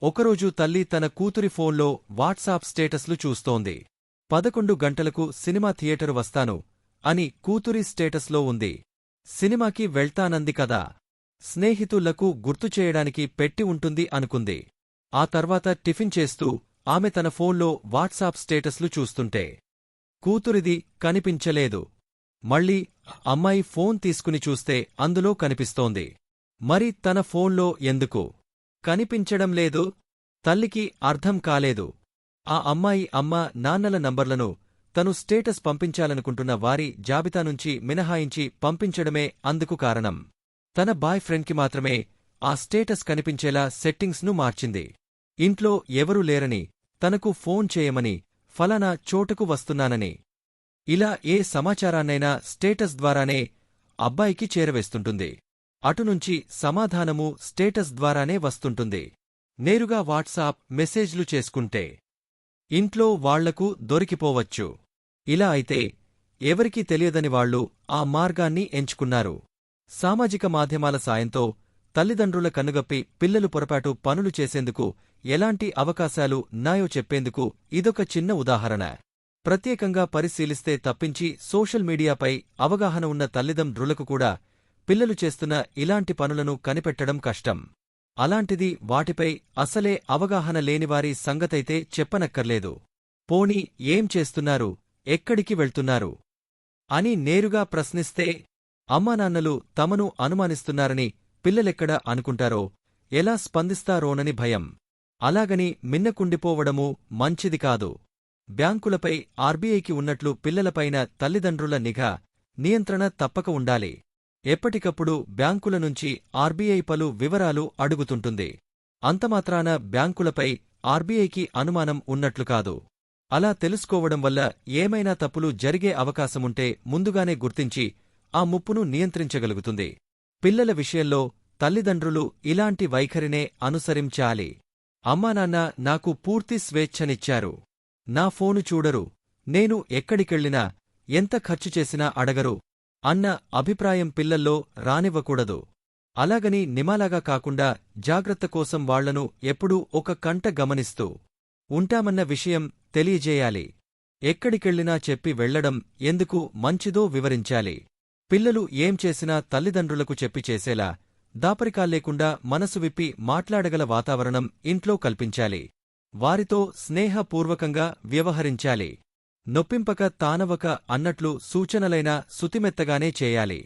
ఒకరోజు తల్లి తన కూతురి ఫోన్లో వాట్సాప్ స్టేటస్లు చూస్తోంది. 11 గంటలకు సినిమా థియేటరు వస్తాను అని కూతురి స్టేటస్లో ఉంది. సినిమాకి వెళ్తానంది కదా. స్నేహితులకు గుర్తుచేయడానికి పెట్టి ఉంటుంది అనుకుంది. ఆ తర్వాత టిఫిన్ చేస్తూ ఆమె తన ఫోన్లో వాట్సాప్ స్టేటస్లు చూస్తుంటే కూతురిది కనిపించలేదు. మళ్ళీ అమ్మాయి ఫోన్ తీసుకుని చూస్తే అందులో కనిపిస్తోంది. మరి తన ఫోన్లో ఎందుకు కనిపించడం లేదు? తల్లికి అర్థం కాలేదు. ఆ అమ్మాయి అమ్మ నాన్నల నంబర్లను తను స్టేటస్ పంపించాలనుకుంటున్న వారి జాబితా నుంచి మినహాయించి పంపించడమే అందుకు కారణం. తన బాయ్ ఫ్రెండ్కి మాత్రమే ఆ స్టేటస్ కనిపించేలా సెట్టింగ్స్ను మార్చింది. ఇంట్లో ఎవరూ లేరని, తనకు ఫోన్ చేయమని, ఫలానా చోటుకు వస్తున్నానని. ఇలా ఏ సమాచారాన్నైనా స్టేటస్ ద్వారానే అబ్బాయికి చేరవేస్తుంటుంది. అటునుంచి సమాధానమూ స్టేటస్ ద్వారానే వస్తుంటుంది. నేరుగా వాట్సాప్ మెసేజ్లు చేసుకుంటే ఇంట్లో వాళ్లకు దొరికిపోవచ్చు. ఇలా అయితే ఎవరికీ తెలియదని వాళ్లు ఆ మార్గాన్ని ఎంచుకున్నారు. సామాజిక మాధ్యమాల సాయంతో తల్లిదండ్రుల కన్నుగప్పి పిల్లలు పొరపాటు పనులు చేసేందుకు ఎలాంటి అవకాశాలు ఉన్నాయో చెప్పేందుకు ఇదొక చిన్న ఉదాహరణ. ప్రత్యేకంగా పరిశీలిస్తే తప్పించి సోషల్ మీడియాపై అవగాహన ఉన్న తల్లిదండ్రులకు కూడా పిల్లలు చేస్తున్న ఇలాంటి పనులను కనిపెట్టడం కష్టం. అలాంటిది వాటిపై అసలే అవగాహన లేనివారి సంగతైతే చెప్పనక్కర్లేదు. పోనీ ఏం చేస్తున్నారు, ఎక్కడికి వెళ్తున్నారు అని నేరుగా ప్రశ్నిస్తే అమ్మానాన్నలు తమను అనుమానిస్తున్నారని పిల్లలెక్కడ అనుకుంటారో, ఎలా స్పందిస్తారోనని భయం. అలాగని మిన్నకుండిపోవడమూ మంచిది కాదు. బ్యాంకులపై ఆర్బీఐకి ఉన్నట్లు పిల్లలపైన తల్లిదండ్రుల నిఘా, నియంత్రణ తప్పక ఉండాలి. ఎప్పటికప్పుడు బ్యాంకుల నుంచి ఆర్బీఐ పలు వివరాలు అడుగుతుంటుంది. అంతమాత్రాన బ్యాంకులపై ఆర్బీఐకి అనుమానం ఉన్నట్లు కాదు. అలా తెలుసుకోవడం వల్ల ఏమైనా తప్పులు జరిగే అవకాశముంటే ముందుగానే గుర్తించి ఆ ముప్పును నియంత్రించగలుగుతుంది. పిల్లల విషయంలో తల్లిదండ్రులు ఇలాంటి వైఖరినే అనుసరించాలి. అమ్మానాన్న నాకు పూర్తి స్వేచ్ఛనిచ్చారు. నా ఫోను చూడరు, నేను ఎక్కడికెళ్లినా ఎంత ఖర్చు చేసినా అడగరు అన్న అభిప్రాయం పిల్లల్లో రానివ్వకూడదు. అలాగని నిమాలాగా కాకుండా జాగ్రత్త కోసం వాళ్లను ఎప్పుడూ ఒక కంట గమనిస్తూ ఉంటామన్న విషయం తెలియజేయాలి. ఎక్కడికెళ్లినా చెప్పి వెళ్లడం ఎందుకు మంచిదో వివరించాలి. పిల్లలు ఏం చేసినా తల్లిదండ్రులకు చెప్పి చేసేలా, దాపరికాల్లేకుండా మనసు విప్పి మాట్లాడగల వాతావరణం ఇంట్లో కల్పించాలి. వారితో స్నేహపూర్వకంగా వ్యవహరించాలి. నొప్పింపక తానవక అన్నట్లు సూచనలైనా సుతిమెత్తగానే చేయాలి.